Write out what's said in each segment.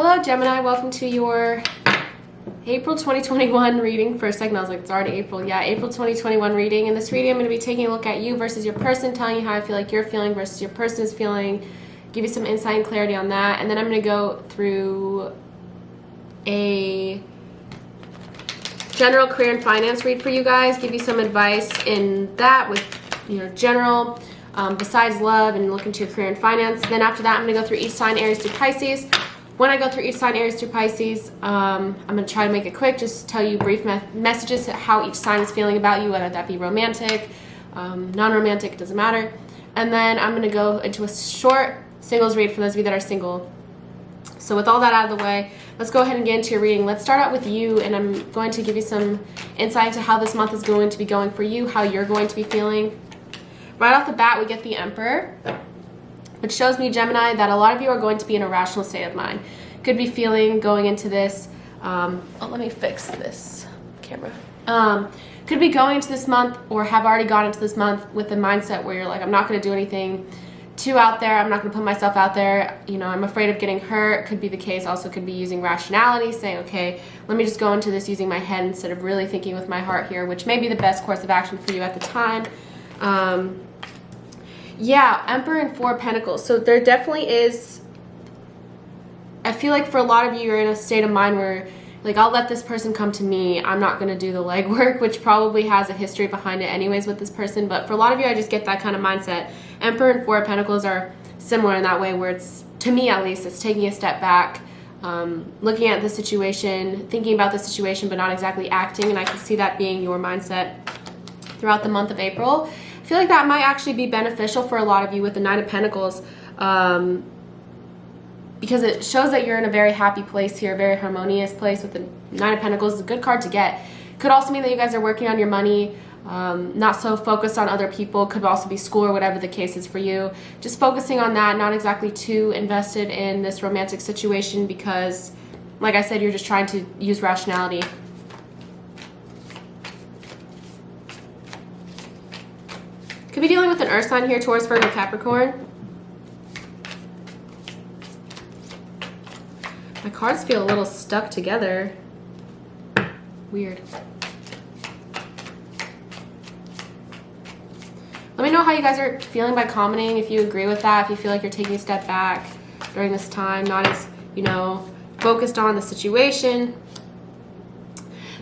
Hello Gemini, welcome to your April 2021 reading. For a second I was like, it's already April. Yeah, April 2021 reading. In this reading I'm going to be taking a look at you versus your person, telling you how I feel like you're feeling versus your person is feeling, give you some insight and clarity on that, and then I'm going to go through a general career and finance read for you guys, give you some advice in that with general, besides love, and look into your career and finance. Then after that I'm going to go through each sign, Aries through Pisces. When I go through each sign, Aries through Pisces, I'm going to try to make it quick, just tell you brief messages how each sign is feeling about you, whether that be romantic, non-romantic, it doesn't matter. And then I'm going to go into a short singles read for those of you that are single. So with all that out of the way, let's go ahead and get into your reading. Let's start out with you, and I'm going to give you some insight into how this month is going to be going for you, how you're going to be feeling. Right off the bat, we get the Emperor, which shows me, Gemini, that a lot of you are going to be in a rational state of mind. Could be feeling going into this, let me fix this camera. Could be going into this month or have already gone into this month with the mindset where you're like, I'm not going to do anything too out there. I'm not going to put myself out there. I'm afraid of getting hurt. Could be the case. Also could be using rationality, saying, okay, let me just go into this using my head instead of really thinking with my heart here, which may be the best course of action for you at the time. Yeah, Emperor and Four of Pentacles. So there definitely is, I feel like for a lot of you, you're in a state of mind where, like, I'll let this person come to me. I'm not going to do the legwork, which probably has a history behind it anyways with this person. But for a lot of you, I just get that kind of mindset. Emperor and Four of Pentacles are similar in that way where it's, to me at least, it's taking a step back, looking at the situation, thinking about the situation, but not exactly acting. And I can see that being your mindset throughout the month of April. I feel like that might actually be beneficial for a lot of you with the Nine of Pentacles, because it shows that you're in a very happy place here, a very harmonious place with the Nine of Pentacles. It's a good card to get. Could also mean that you guys are working on your money, not so focused on other people. Could also be school or whatever the case is for you. Just focusing on that, not exactly too invested in this romantic situation because, like I said, you're just trying to use rationality. Could be dealing with an earth sign here, Taurus, Virgo, Capricorn. My cards feel a little stuck together. Weird. Let me know how you guys are feeling by commenting, if you agree with that, if you feel like you're taking a step back during this time, not as, focused on the situation.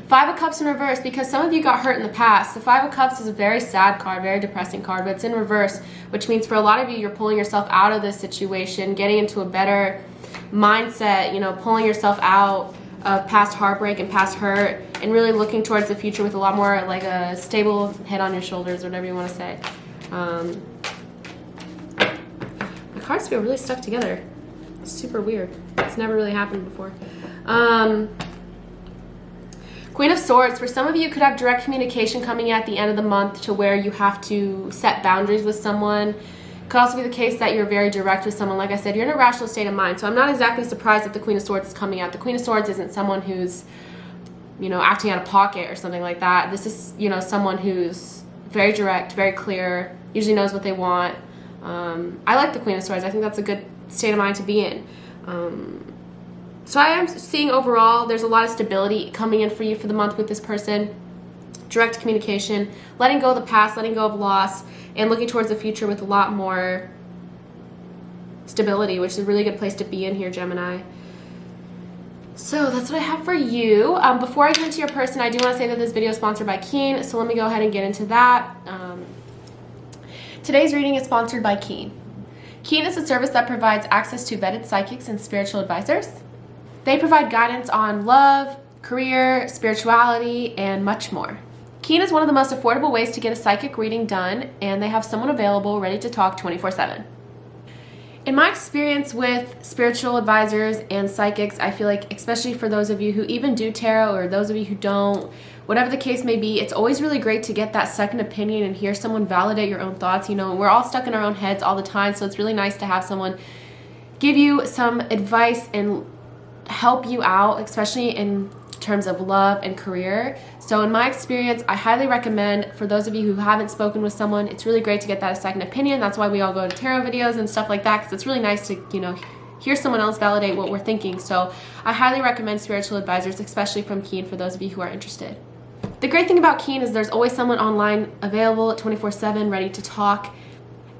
Five of Cups in reverse, because some of you got hurt in the past. The Five of Cups is a very sad card, very depressing card, but it's in reverse, which means for a lot of you, you're pulling yourself out of this situation, getting into a better mindset, pulling yourself out of past heartbreak and past hurt, and really looking towards the future with a lot more like a stable head on your shoulders, whatever you want to say. My cards feel really stuck together. It's super weird. It's never really happened before. Queen of Swords, for some of you, could have direct communication coming at the end of the month to where you have to set boundaries with someone. Could also be the case that you're very direct with someone. Like I said, you're in a rational state of mind. So I'm not exactly surprised that the Queen of Swords is coming out. The Queen of Swords isn't someone who's, acting out of pocket or something like that. This is, someone who's very direct, very clear, usually knows what they want. I like the Queen of Swords. I think that's a good state of mind to be in. So I am seeing overall there's a lot of stability coming in for you for the month with this person. Direct communication, letting go of the past, letting go of loss, and looking towards the future with a lot more stability, which is a really good place to be in here, Gemini. So that's what I have for you. Before I get into your person, I do want to say that this video is sponsored by Keen, so let me go ahead and get into that. Today's reading is sponsored by Keen. Keen is a service that provides access to vetted psychics and spiritual advisors. They provide guidance on love, career, spirituality, and much more. Keen is one of the most affordable ways to get a psychic reading done, and they have someone available ready to talk 24/7. In my experience with spiritual advisors and psychics, I feel like, especially for those of you who even do tarot or those of you who don't, whatever the case may be, it's always really great to get that second opinion and hear someone validate your own thoughts. We're all stuck in our own heads all the time, so it's really nice to have someone give you some advice and help you out, especially in terms of love and career. So in my experience, I highly recommend, for those of you who haven't spoken with someone, it's really great to get that second opinion. That's why we all go to tarot videos and stuff like that, because it's really nice to, hear someone else validate what we're thinking. So I highly recommend spiritual advisors, especially from Keen, for those of you who are interested. The great thing about Keen is there's always someone online available 24/7, ready to talk.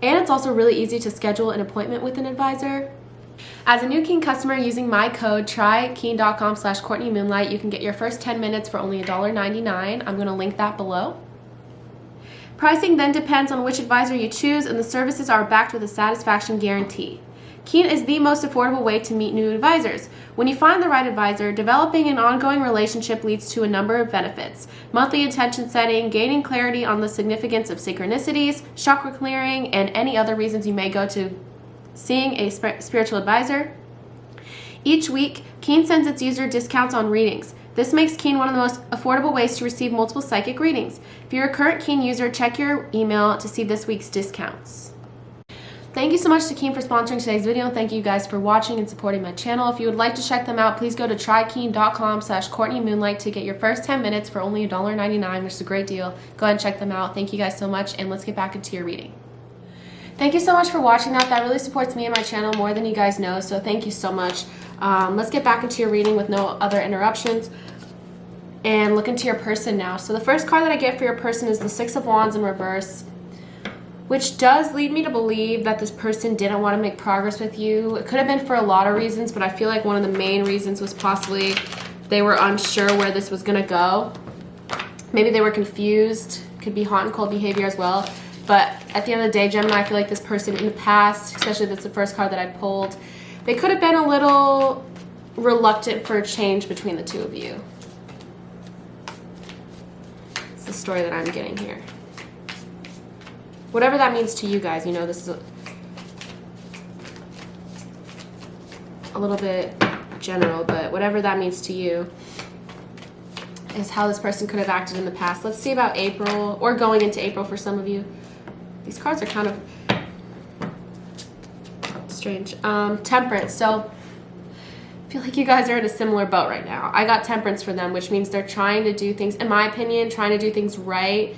And it's also really easy to schedule an appointment with an advisor. As a new Keen customer using my code trykeen.com/CourtneyMoonlight, you can get your first 10 minutes for only $1.99. I'm going to link that below. Pricing then depends on which advisor you choose, and the services are backed with a satisfaction guarantee. Keen is the most affordable way to meet new advisors. When you find the right advisor, developing an ongoing relationship leads to a number of benefits: monthly intention setting, gaining clarity on the significance of synchronicities, chakra clearing, and any other reasons you may go to seeing a spiritual advisor. Each week, Keen sends its user discounts on readings. This makes Keen one of the most affordable ways to receive multiple psychic readings. If you're a current Keen user, check your email to see this week's discounts. Thank you so much to Keen for sponsoring today's video. Thank you guys for watching and supporting my channel. If you would like to check them out, please go to trykeen.com/CourtneyMoonlight to get your first 10 minutes for only $1.99, which is a great deal. Go ahead and check them out. Thank you guys so much, and let's get back into your reading. Thank you so much for watching that. That really supports me and my channel more than you guys know, so thank you so much. Let's get back into your reading with no other interruptions and look into your person now. So the first card that I get for your person is the Six of Wands in reverse, which does lead me to believe that this person didn't want to make progress with you. It could have been for a lot of reasons, but I feel like one of the main reasons was possibly they were unsure where this was going to go. Maybe they were confused. Could be hot and cold behavior as well. But at the end of the day, Gemini, I feel like this person in the past, especially that's the first card that I pulled, they could have been a little reluctant for a change between the two of you. It's the story that I'm getting here. Whatever that means to you guys, you know, this is a little bit general, but whatever that means to you is how this person could have acted in the past. Let's see about April, or going into April for some of you. These cards are kind of strange. Temperance. So I feel like you guys are in a similar boat right now. I got Temperance for them, which means they're trying to do things, in my opinion, trying to do things right.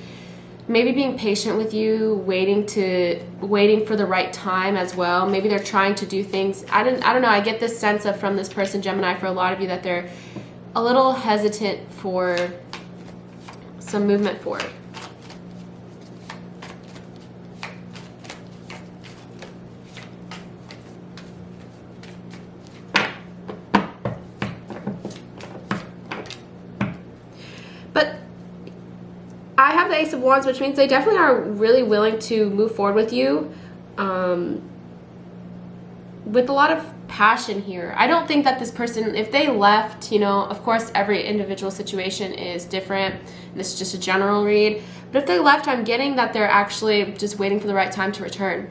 Maybe being patient with you, waiting for the right time as well. Maybe they're trying to do things. I don't know. I get this sense of from this person, Gemini, for a lot of you, that they're a little hesitant for some movement forward. But I have the Ace of Wands, which means they definitely are really willing to move forward with you with a lot of passion here. I don't think that this person, if they left, you know, of course every individual situation is different. This is just a general read. But if they left, I'm getting that they're actually just waiting for the right time to return.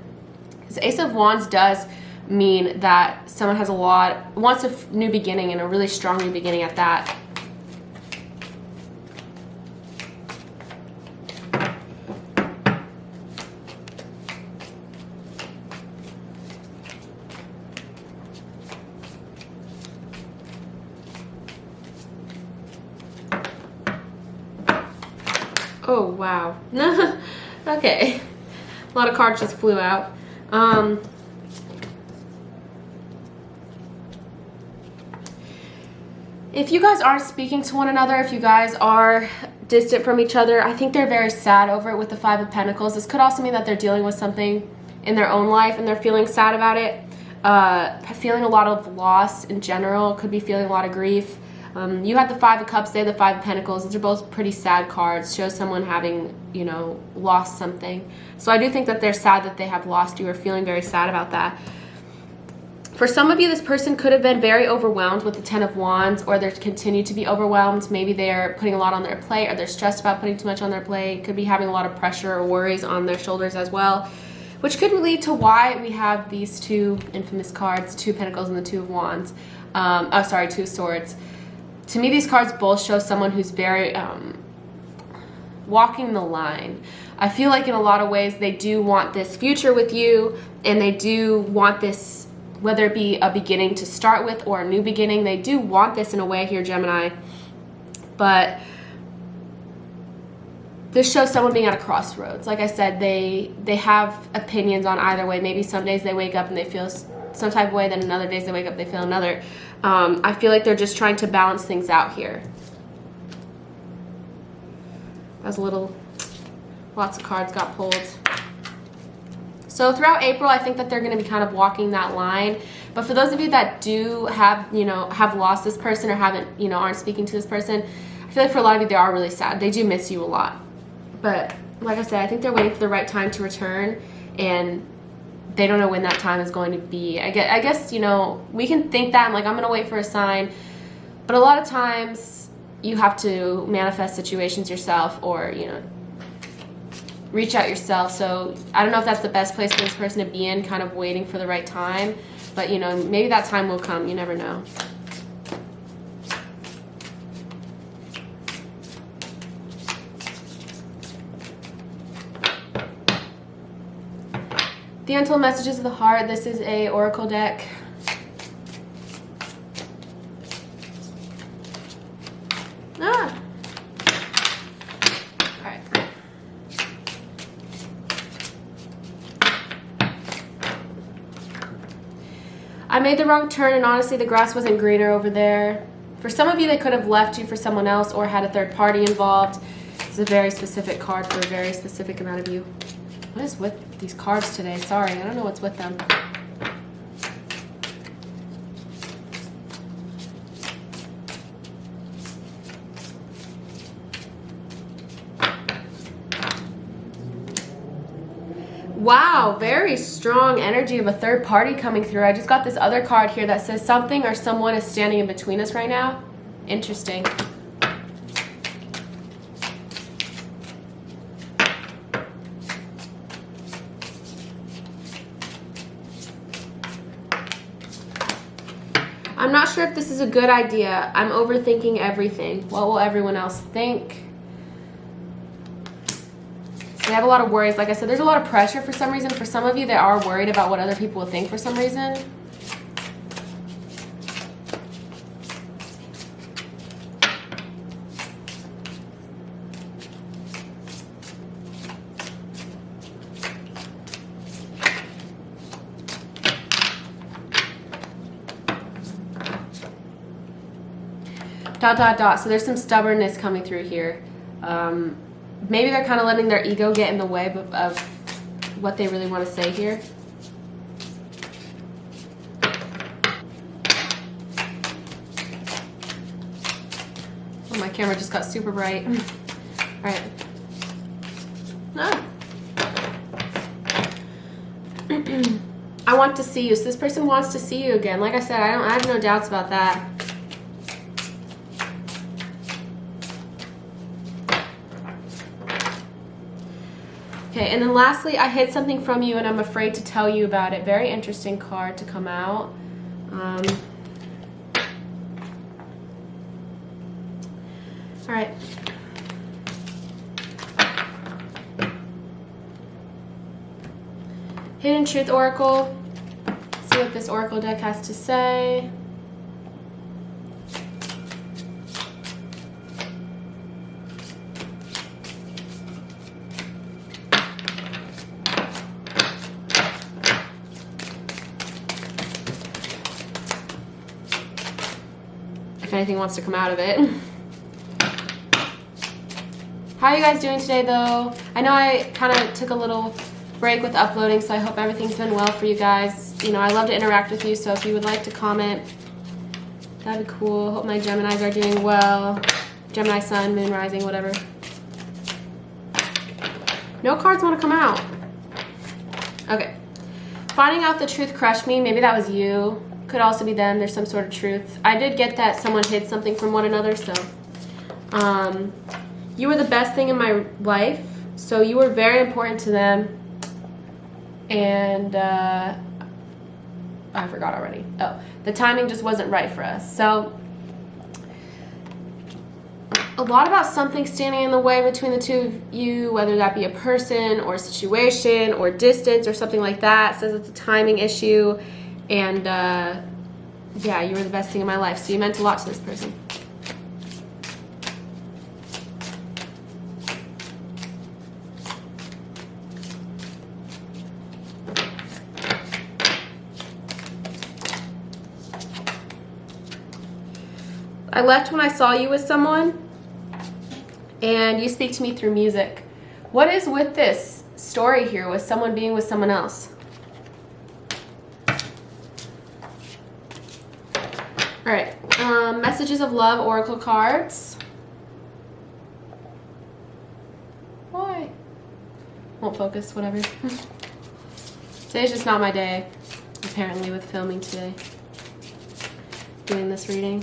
Because Ace of Wands does mean that someone has wants a new beginning, and a really strong new beginning at that. Oh, wow. Okay. A lot of cards just flew out. If you guys aren't speaking to one another, if you guys are distant from each other, I think they're very sad over it with the Five of Pentacles. This could also mean that they're dealing with something in their own life and they're feeling sad about it. Feeling a lot of loss in general. Could be feeling a lot of grief. You have the Five of Cups, they have the Five of Pentacles. These are both pretty sad cards. Show someone having, you know, lost something. So I do think that they're sad that they have lost you, or feeling very sad about that. For some of you, this person could have been very overwhelmed with the Ten of Wands, or they continue to be overwhelmed. Maybe they're putting a lot on their plate, or they're stressed about putting too much on their plate. Could be having a lot of pressure or worries on their shoulders as well, which could lead to why we have these two infamous cards, Two of Pentacles and the Two of Wands. Two of Swords. To me, these cards both show someone who's very walking the line. I feel like in a lot of ways they do want this future with you, and they do want this, whether it be a beginning to start with or a new beginning, they do want this in a way here, Gemini. But this shows someone being at a crossroads. Like I said, they have opinions on either way. Maybe some days they wake up and they feel some type of way, then another days they wake up, they feel another. I feel like they're just trying to balance things out here. As lots of cards got pulled. So throughout April, I think that they're going to be kind of walking that line. But for those of you that do have lost this person or haven't, aren't speaking to this person, I feel like for a lot of you, they are really sad. They do miss you a lot. But like I said, I think they're waiting for the right time to return, and they don't know when that time is going to be. I guess, we can think that, and like, I'm going to wait for a sign. But a lot of times you have to manifest situations yourself, or, reach out yourself. So I don't know if that's the best place for this person to be in, kind of waiting for the right time. But, maybe that time will come. You never know. The Untold Messages of the Heart. This is a oracle deck. Ah! Alright. I made the wrong turn, and honestly the grass wasn't greener over there. For some of you, they could have left you for someone else or had a third party involved. It's a very specific card for a very specific amount of you. What is with these cards today? Sorry, I don't know what's with them. Wow, very strong energy of a third party coming through. I just got this other card here that says something or someone is standing in between us right now. Interesting. I'm not sure if this is a good idea. I'm overthinking everything. What will everyone else think? They have a lot of worries. Like I said, there's a lot of pressure for some reason. For some of you, they are worried about what other people will think for some reason. So there's some stubbornness coming through here. Maybe they're kind of letting their ego get in the way of what they really want to say here. Oh, my camera just got super bright. All right. Ah. I want to see you. So this person wants to see you again. Like I said, I have no doubts about that. Okay, and then lastly, I hid something from you and I'm afraid to tell you about it. Very interesting card to come out. All right. Hidden Truth Oracle. Let's see what this Oracle deck has to say. If anything wants to come out of it. How are you guys doing today, though? I know I kind of took a little break with uploading, so I hope everything's been well for you guys. I love to interact with you, so if you would like to comment, that'd be cool. Hope my Geminis are doing well. Gemini Sun, Moon, Rising, whatever. No cards want to come out. Okay. Finding out the truth crushed me. Maybe that was you. Could also be them. There's some sort of truth. I did get that someone hid something from one another, so. You were the best thing in my life, so you were very important to them. And I forgot already. Oh, the timing just wasn't right for us. So a lot about something standing in the way between the two of you, whether that be a person or a situation or distance or something like that. It says it's a timing issue. And yeah, you were the best thing in my life. So you meant a lot to this person. I left when I saw you with someone, and you speak to me through music. What is with this story here with someone being with someone else? All right, messages of love, oracle cards. Why? Won't focus, whatever. Today's just not my day, apparently, with filming today. Doing this reading.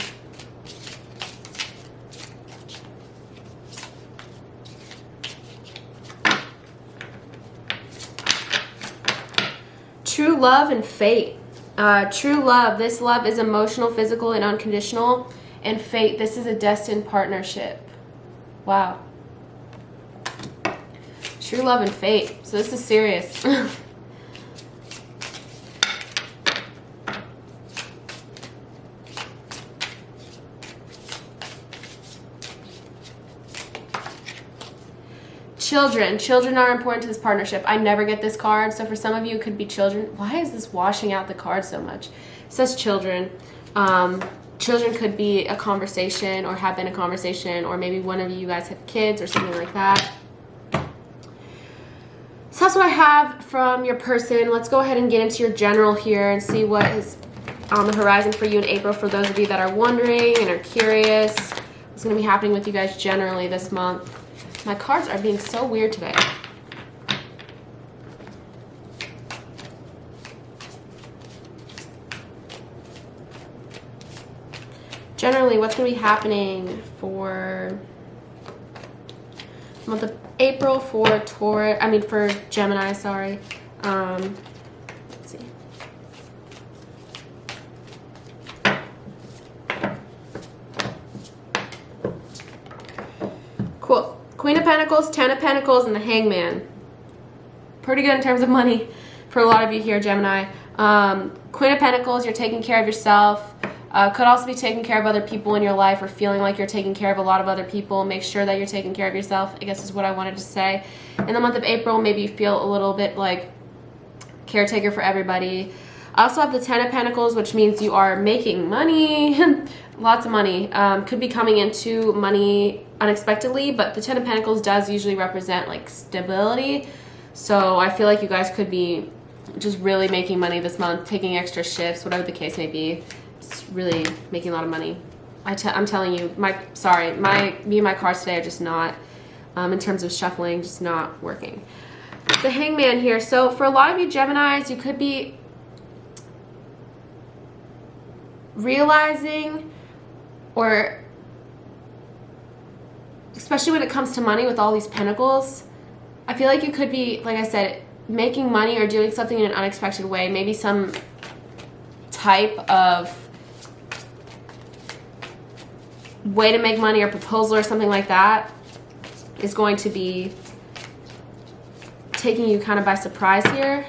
True love and fate. True love. This love is emotional, physical, and unconditional. And fate. This is a destined partnership. Wow. True love and fate. So this is serious. Children. Children are important to this partnership. I never get this card, so for some of you it could be children. Why is this washing out the card so much? It says children. Children could be a conversation or have been a conversation, or maybe one of you guys have kids or something like that. So that's what I have from your person. Let's go ahead and get into your general here and see what is on the horizon for you in April, for those of you that are wondering and are curious what's going to be happening with you guys generally this month. My cards are being so weird today. Generally, what's going to be happening for the month of April for Taurus, for Gemini, sorry. Let's see. Cool. Queen of Pentacles, Ten of Pentacles, and the Hangman. Pretty good in terms of money for a lot of you here, Gemini. Queen of Pentacles, you're taking care of yourself. Could also be taking care of other people in your life, or feeling like you're taking care of a lot of other people. Make sure that you're taking care of yourself, I guess is what I wanted to say. In the month of April, maybe you feel a little bit like caretaker for everybody. I also have the Ten of Pentacles, which means you are making money. Lots of money. Could be coming into money unexpectedly, but the Ten of Pentacles does usually represent like stability. So I feel like you guys could be just really making money this month, taking extra shifts, whatever the case may be. It's really making a lot of money. I'm telling you, me and my cards today are just not, in terms of shuffling, just not working. The Hangman here. So for a lot of you Geminis, you could be realizing, or especially when it comes to money with all these pentacles, I feel like you could be, like I said, making money or doing something in an unexpected way. Maybe some type of way to make money or proposal or something like that is going to be taking you kind of by surprise here.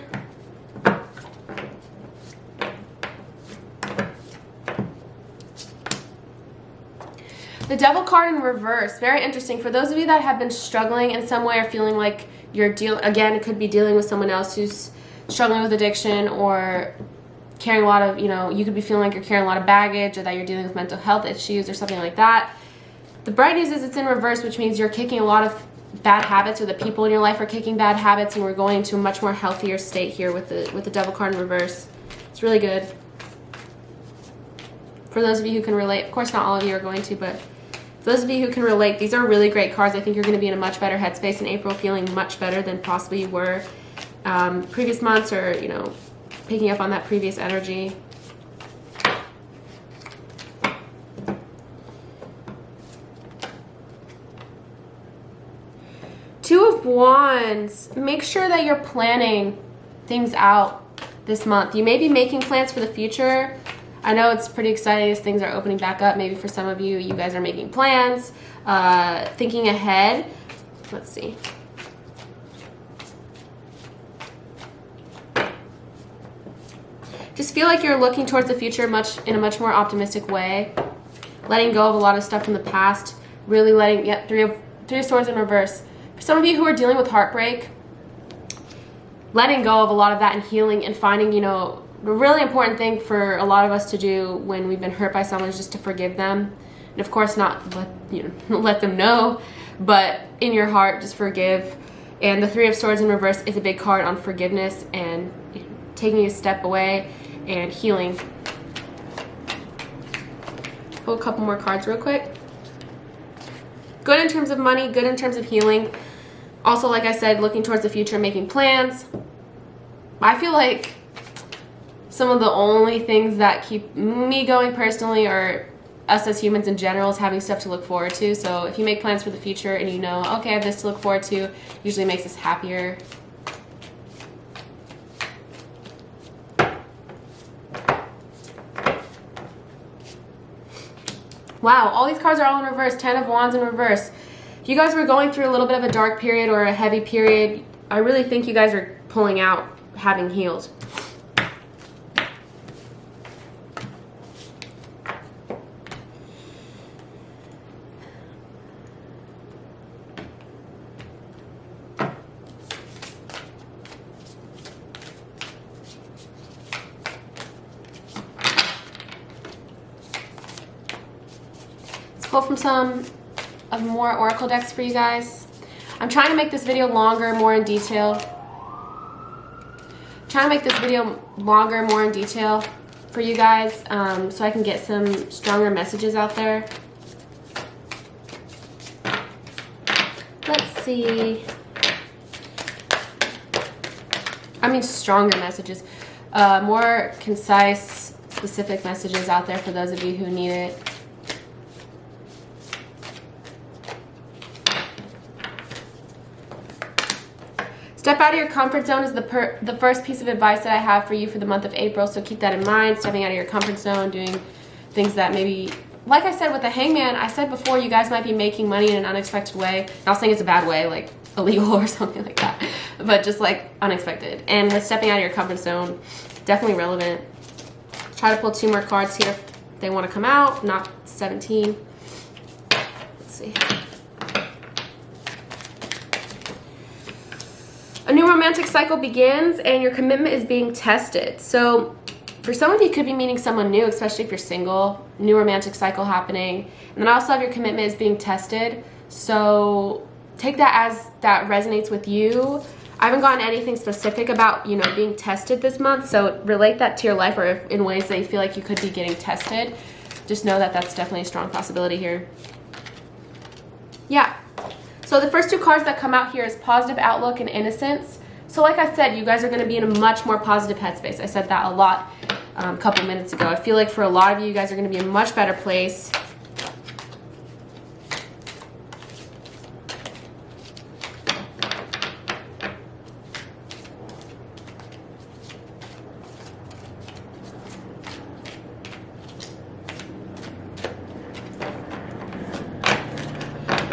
The Devil card in reverse. Very interesting. For those of you that have been struggling in some way or feeling like you're again, it could be dealing with someone else who's struggling with addiction, or carrying a lot of, you could be feeling like you're carrying a lot of baggage, or that you're dealing with mental health issues or something like that. The bright news is it's in reverse, which means you're kicking a lot of bad habits, or the people in your life are kicking bad habits, and we're going to a much more healthier state here with the Devil card in reverse. It's really good. For those of you who can relate, of course not all of you are going to, but for those of you who can relate, these are really great cards. I think you're going to be in a much better headspace in April, feeling much better than possibly you were previous months, or, picking up on that previous energy. Two of Wands. Make sure that you're planning things out this month. You may be making plans for the future. I know it's pretty exciting as things are opening back up. Maybe for some of you, you guys are making plans, thinking ahead. Let's see. Just feel like you're looking towards the future in a much more optimistic way. Letting go of a lot of stuff from the past. Really letting, Three of Swords in reverse. For some of you who are dealing with heartbreak, letting go of a lot of that and healing and finding, a really important thing for a lot of us to do when we've been hurt by someone is just to forgive them. And of course not let them know, but in your heart, just forgive. And the Three of Swords in reverse is a big card on forgiveness and taking a step away and healing. Pull a couple more cards real quick. Good in terms of money, good in terms of healing. Also, like I said, looking towards the future, making plans. I feel like some of the only things that keep me going personally, or us as humans in general, is having stuff to look forward to. So if you make plans for the future and you know, okay, I have this to look forward to, usually makes us happier. Wow, all these cards are all in reverse. 10 of Wands in reverse. If you guys were going through a little bit of a dark period or a heavy period, I really think you guys are pulling out, having healed. Pull from some of more oracle decks for you guys. I'm trying to make this video longer, more in detail. For you guys, so I can get some stronger messages out there. Let's see. I mean, stronger messages, more concise, specific messages out there for those of you who need it. Step out of your comfort zone is the first piece of advice that I have for you for the month of April, so keep that in mind. Stepping out of your comfort zone, doing things that maybe, like I said with the Hangman, I said before, you guys might be making money in an unexpected way. Not saying it's a bad way, like illegal or something like that, but just like unexpected. And with stepping out of your comfort zone, definitely relevant. Try to pull 2 more cards here if they want to come out, not 17. Let's see. A new romantic cycle begins and your commitment is being tested. So for some of you, could be meeting someone new, especially if you're single. New romantic cycle happening. And then I also have your commitment is being tested. So take that as that resonates with you. I haven't gotten anything specific about, being tested this month. So relate that to your life, or if in ways that you feel like you could be getting tested. Just know that that's definitely a strong possibility here. Yeah. So the first 2 cards that come out here is positive outlook and innocence. So like I said, you guys are going to be in a much more positive headspace. I said that a lot a couple minutes ago. I feel like for a lot of you, you guys are going to be in a much better place.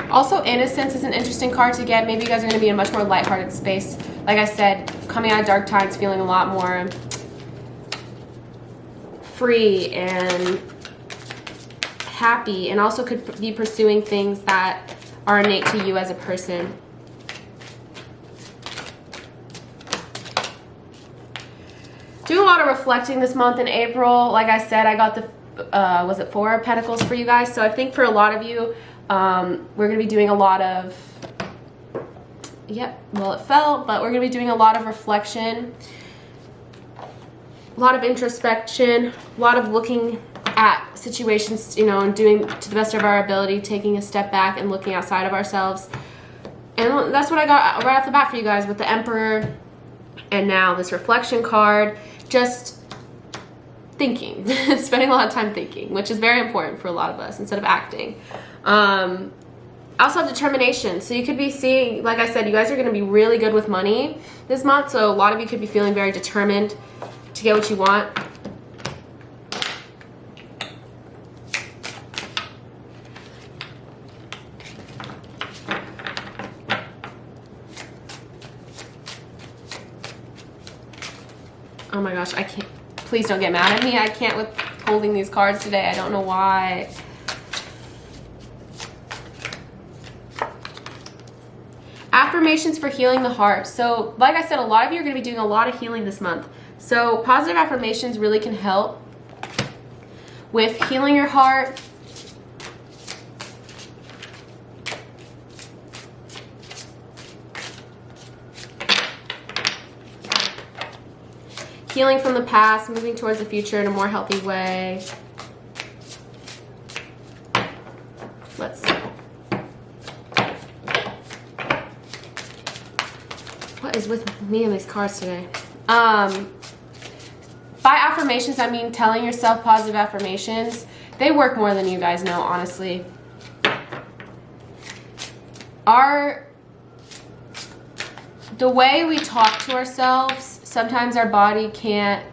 Also, innocence is an interesting card to get. Maybe you guys are going to be in a much more lighthearted space. Like I said, coming out of dark times, feeling a lot more free and happy, and also could be pursuing things that are innate to you as a person. Do a lot of reflecting this month in April. Like I said, I got the, was it 4 of Pentacles for you guys? So I think for a lot of you, we're going to be doing a lot of, well, it fell, but we're going to be doing a lot of reflection, a lot of introspection, a lot of looking at situations, and doing to the best of our ability, taking a step back and looking outside of ourselves. And that's what I got right off the bat for you guys with the Emperor and now this reflection card. Just thinking, spending a lot of time thinking, which is very important for a lot of us instead of acting. Also have determination. So you could be seeing, like I said, you guys are going to be really good with money this month. So a lot of you could be feeling very determined to get what you want. Oh my gosh, I can't. Please don't get mad at me. I can't with holding these cards today. I don't know why. Affirmations for healing the heart. So like I said, a lot of you are going to be doing a lot of healing this month. So positive affirmations really can help with healing your heart, healing from the past, moving towards the future in a more healthy way. Let's see. What is with me and these cards today? By affirmations, I mean telling yourself positive affirmations. They work more than you guys know, honestly. The way we talk to ourselves, sometimes our body can't.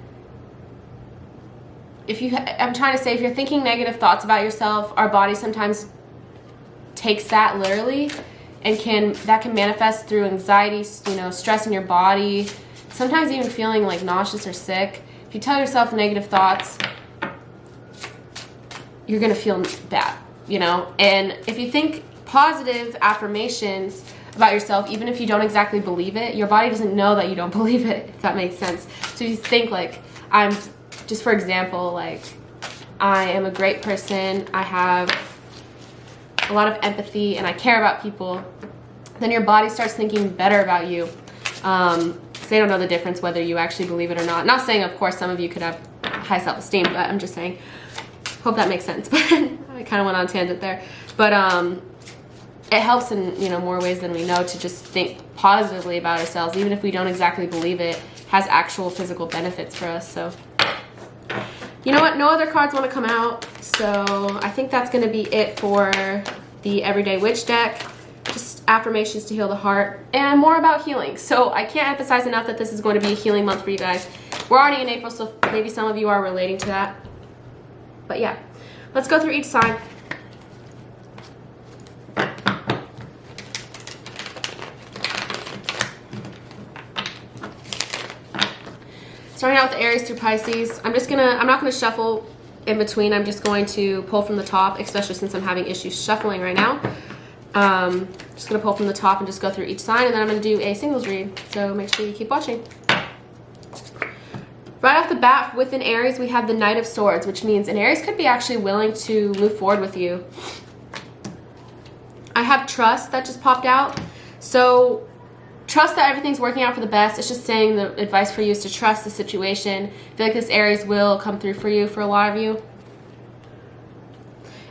I'm trying to say, if you're thinking negative thoughts about yourself, our body sometimes takes that literally, and that can manifest through anxiety, stress in your body, sometimes even feeling like nauseous or sick. If you tell yourself negative thoughts, you're gonna feel bad, and if you think positive affirmations about yourself, even if you don't exactly believe it, your body doesn't know that you don't believe it, if that makes sense. So you think like, for example, like, I am a great person, I have a lot of empathy, and I care about people, then your body starts thinking better about you. So they don't know the difference whether you actually believe it or not. Not saying, of course, some of you could have high self-esteem, but I'm just saying, hope that makes sense. But I kind of went on a tangent there. But it helps in more ways than we know to just think positively about ourselves, even if we don't exactly believe it has actual physical benefits for us. So you know what, no other cards want to come out, so I think that's going to be it for the Everyday Witch deck. Just affirmations to heal the heart and more about healing. So I can't emphasize enough that this is going to be a healing month for you guys. We're already in April, so maybe some of you are relating to that. But yeah, let's go through each sign. Starting out with Aries through Pisces. I'm not gonna shuffle in between. I'm just going to pull from the top, especially since I'm having issues shuffling right now. Just gonna pull from the top and just go through each sign, and then I'm gonna do a singles read. So make sure you keep watching. Right off the bat, within Aries, we have the Knight of Swords, which means an Aries could be actually willing to move forward with you. I have trust that just popped out. So trust that everything's working out for the best. It's just saying the advice for you is to trust the situation. I feel like this Aries will come through for you for a lot of you.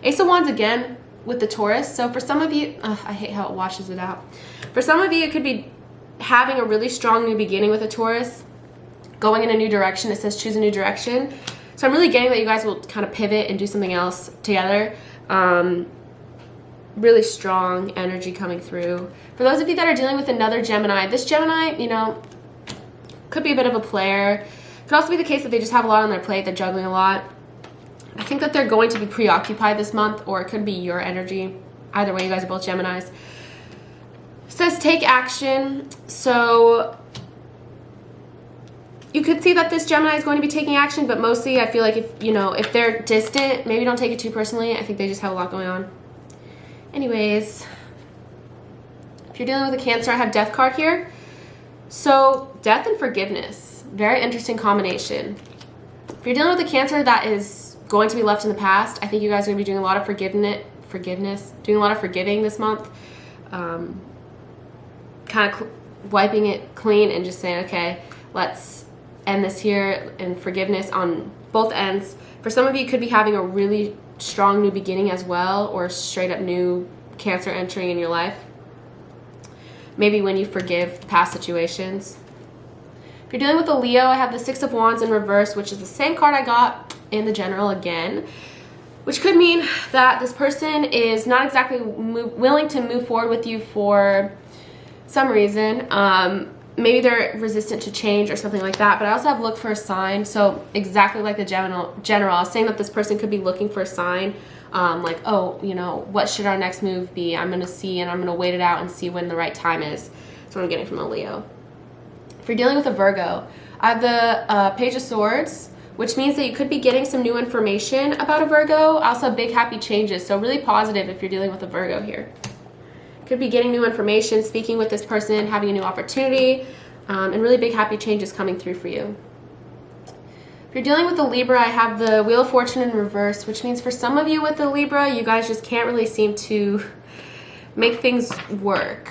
Ace of Wands again with the Taurus. So for some of you, I hate how it washes it out. For some of you, it could be having a really strong new beginning with a Taurus, going in a new direction. It says choose a new direction. So I'm really getting that you guys will kind of pivot and do something else together. Really strong energy coming through. For those of you that are dealing with another Gemini, this Gemini, could be a bit of a player. Could also be the case that they just have a lot on their plate. They're juggling a lot. I think that they're going to be preoccupied this month, or it could be your energy. Either way, you guys are both Geminis. It says take action. So you could see that this Gemini is going to be taking action, but mostly I feel like if they're distant, maybe don't take it too personally. I think they just have a lot going on. Anyways, if you're dealing with a Cancer, I have Death card here. So death and forgiveness, very interesting combination. If you're dealing with a Cancer that is going to be left in the past, I think you guys are going to be doing a lot of doing a lot of forgiving this month. Kind of wiping it clean and just saying, okay, let's end this here, and forgiveness on both ends. For some of you, could be having a really strong new beginning as well, or straight up new Cancer entering in your life. Maybe when you forgive past situations. If you're dealing with a Leo, I have the Six of Wands in reverse, which is the same card I got in the general again, which could mean that this person is not exactly willing to move forward with you for some reason. Maybe they're resistant to change or something like that. But I also have look for a sign. So exactly like the general, I was saying that this person could be looking for a sign. Like, oh, what should our next move be? I'm going to see, and I'm going to wait it out and see when the right time is. That's what I'm getting from a Leo. If you're dealing with a Virgo, I have the Page of Swords, which means that you could be getting some new information about a Virgo. Also big happy changes. So really positive if you're dealing with a Virgo here. Could be getting new information, speaking with this person, having a new opportunity, and really big happy changes coming through for you. If you're dealing with the Libra, I have the Wheel of Fortune in reverse, which means for some of you with the Libra, you guys just can't really seem to make things work.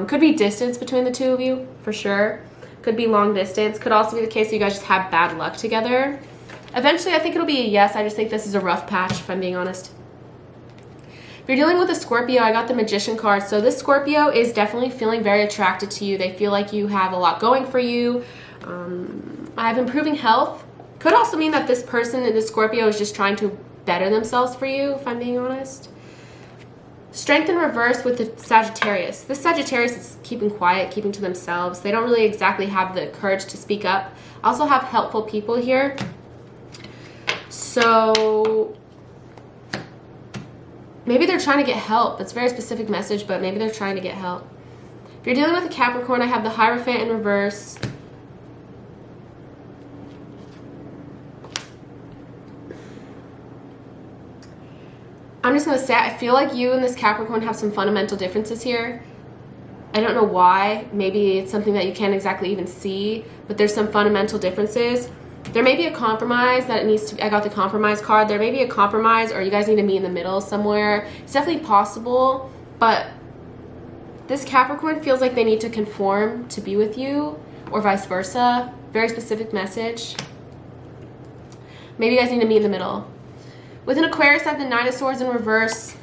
Could be distance between the two of you, for sure. Could be long distance. Could also be the case that you guys just have bad luck together. Eventually, I think it'll be a yes. I just think this is a rough patch, if I'm being honest. If you're dealing with a Scorpio, I got the Magician card. So this Scorpio is definitely feeling very attracted to you. They feel like you have a lot going for you. I have improving health. Could also mean that this person, this Scorpio, is just trying to better themselves for you, if I'm being honest. Strength in reverse with the Sagittarius. This Sagittarius is keeping quiet, keeping to themselves. They don't really exactly have the courage to speak up. I also have helpful people here. So maybe they're trying to get help. It's a very specific message, but maybe they're trying to get help. If you're dealing with a Capricorn, I have the Hierophant in reverse. I'm just going to say, I feel like you and this Capricorn have some fundamental differences here. I don't know why. Maybe it's something that you can't exactly even see, but there's some fundamental differences. There may be a compromise that it needs to be. I got the compromise card. There may be a compromise, or you guys need to meet in the middle somewhere. It's definitely possible, but this Capricorn feels like they need to conform to be with you, or vice versa. Very specific message. Maybe you guys need to meet in the middle. With an Aquarius, I have the Nine of Swords in reverse.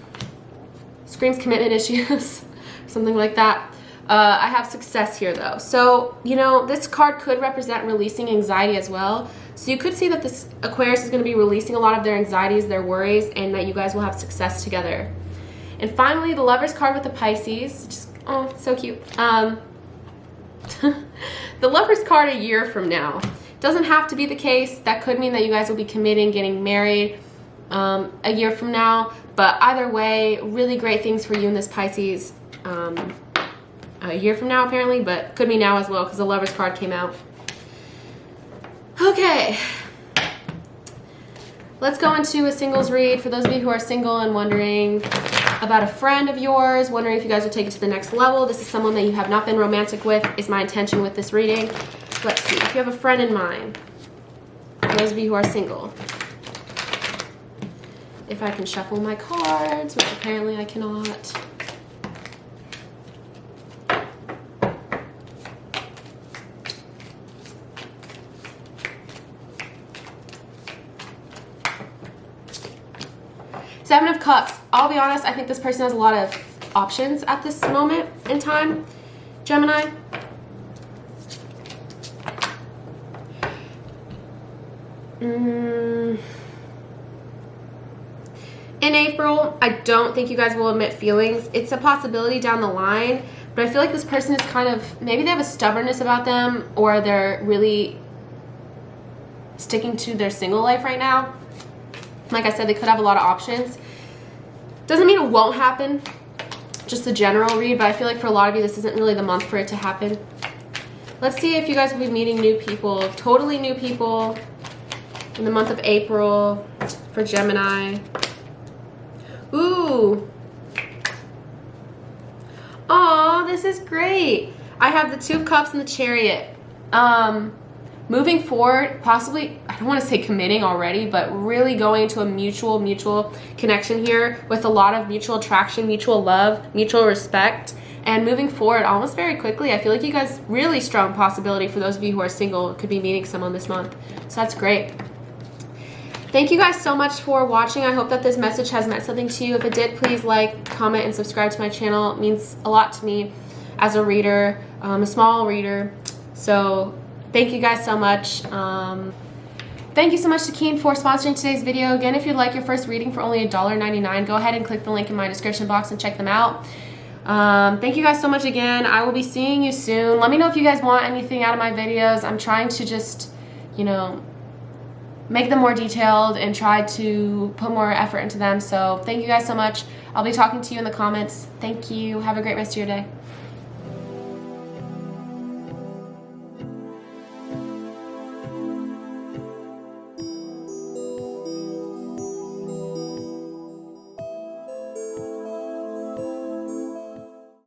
Screams commitment issues, something like that. I have success here, though. So, you know, this card could represent releasing anxiety as well. So you could see that this Aquarius is going to be releasing a lot of their anxieties, their worries, and that you guys will have success together. And finally, the Lovers card with the Pisces. Just, oh, so cute. The Lovers card a year from now. Doesn't have to be the case. That could mean that you guys will be committing, getting married a year from now. But either way, really great things for you and this Pisces a year from now, apparently. But could be now as well, because the Lovers card came out. Okay. Let's go into a singles read. For those of you who are single and wondering about a friend of yours, wondering if you guys will take it to the next level, this is someone that you have not been romantic with, is my intention with this reading. Let's see. If you have a friend in mind, for those of you who are single, if I can shuffle my cards, which apparently I cannot. Seven of Cups. I'll be honest, I think this person has a lot of options at this moment in time, Gemini. In April, I don't think you guys will admit feelings. It's a possibility down the line, but I feel like this person is kind of, maybe they have a stubbornness about them, or they're really sticking to their single life right now. Like I said, they could have a lot of options. Doesn't mean it won't happen, just a general read, but I feel like for a lot of you, this isn't really the month for it to happen. Let's see if you guys will be meeting new people, totally new people, in the month of April for Gemini. Ooh. Aw, this is great. I have the Two of Cups and the Chariot. Moving forward, possibly, I don't want to say committing already, but really going into a mutual connection here with a lot of mutual attraction, mutual love, mutual respect. And moving forward almost very quickly, I feel like you guys, really strong possibility for those of you who are single, could be meeting someone this month. So that's great. Thank you guys so much for watching. I hope that this message has meant something to you. If it did, please like, comment, and subscribe to my channel. It means a lot to me as a reader, a small reader. So thank you guys so much. Thank you so much to Keen for sponsoring today's video. Again, if you'd like your first reading for only $1.99, go ahead and click the link in my description box and check them out. Thank you guys so much again. I will be seeing you soon. Let me know if you guys want anything out of my videos. I'm trying to just, you know, make them more detailed and try to put more effort into them. So thank you guys so much. I'll be talking to you in the comments. Thank you. Have a great rest of your day.